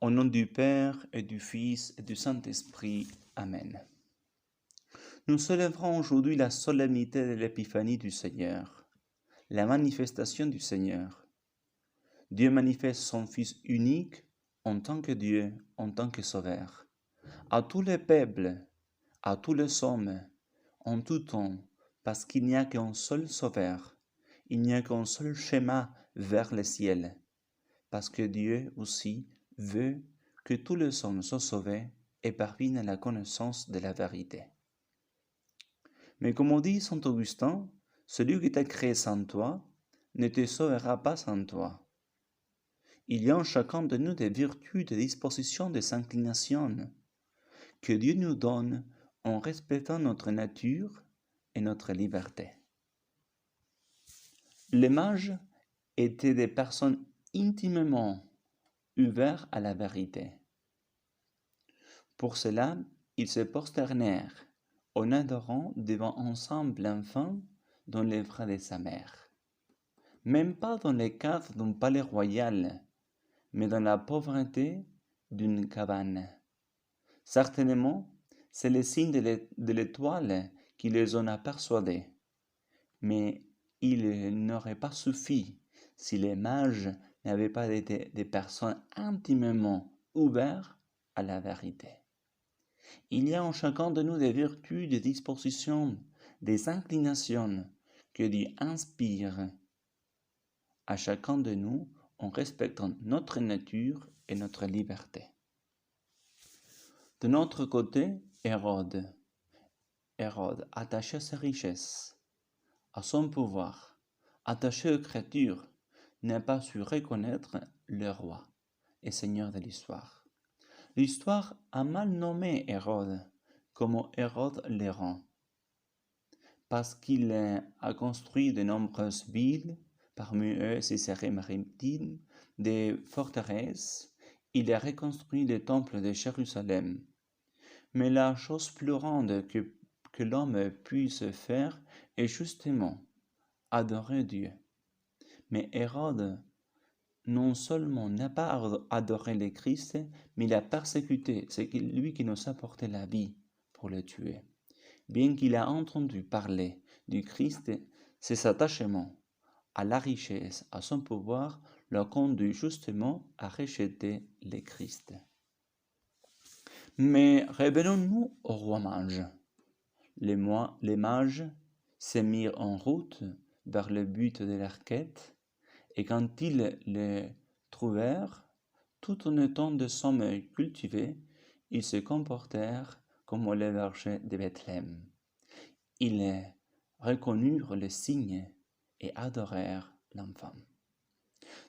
Au nom du Père et du Fils et du Saint-Esprit. Amen. Nous célébrons aujourd'hui la solennité de l'épiphanie du Seigneur, la manifestation du Seigneur. Dieu manifeste son Fils unique en tant que Dieu, en tant que Sauveur. À tous les peuples, à tous les hommes, en tout temps, parce qu'il n'y a qu'un seul Sauveur, il n'y a qu'un seul chemin vers le ciel, parce que Dieu aussi veut que tous les hommes soient sauvés et parviennent à la connaissance de la vérité. Mais comme dit saint Augustin, celui qui t'a créé sans toi ne te sauvera pas sans toi. Il y a en chacun de nous des vertus, des dispositions, des inclinations que Dieu nous donne en respectant notre nature et notre liberté. Les mages étaient des personnes intimement ouvertes à la vérité. Pour cela, ils se prosternèrent en adorant devant ensemble l'enfant dans les bras de sa mère. Même pas dans le cadre d'un palais royal, mais dans la pauvreté d'une cabane. Certainement, c'est le signe de l'étoile qui les en a persuadés. Mais il n'aurait pas suffi si les mages n'avaient pas été des personnes intimement ouvertes à la vérité. Il y a en chacun de nous des vertus, des dispositions, des inclinations que Dieu inspire à chacun de nous en respectant notre nature et notre liberté. De notre côté, Hérode, attaché à ses richesses, à son pouvoir, attaché aux créatures, n'a pas su reconnaître le roi et seigneur de l'histoire. L'histoire a mal nommé Hérode comme Hérode l'errant, parce qu'il a construit de nombreuses villes, parmi eux Césarée maritime, des forteresses, il a reconstruit le temple de Jérusalem. Mais la chose plus grande que l'homme puisse faire est justement adorer Dieu. Mais Hérode non seulement n'a pas adoré le Christ, mais il a persécuté, c'est lui qui nous a porté la vie pour le tuer. Bien qu'il a entendu parler du Christ, ses attachements à la richesse, à son pouvoir, l'ont conduit justement à rejeter le Christ. Mais revenons-nous au roi mage. Les mages se mirent en route vers le but de leur quête, et quand ils le trouvèrent, tout en étant de sommes cultivés, ils se comportèrent comme les bergers de Bethléem. Ils reconnurent les signes et adorèrent l'enfant.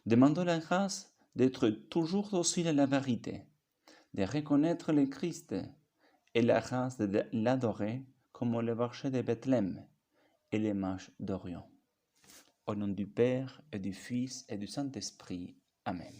Demandons la grâce d'être toujours docile à la vérité, de reconnaître le Christ et la grâce de l'adorer comme les bergers de Bethléem et les mages d'Orient. Au nom du Père et du Fils et du Saint-Esprit. Amen.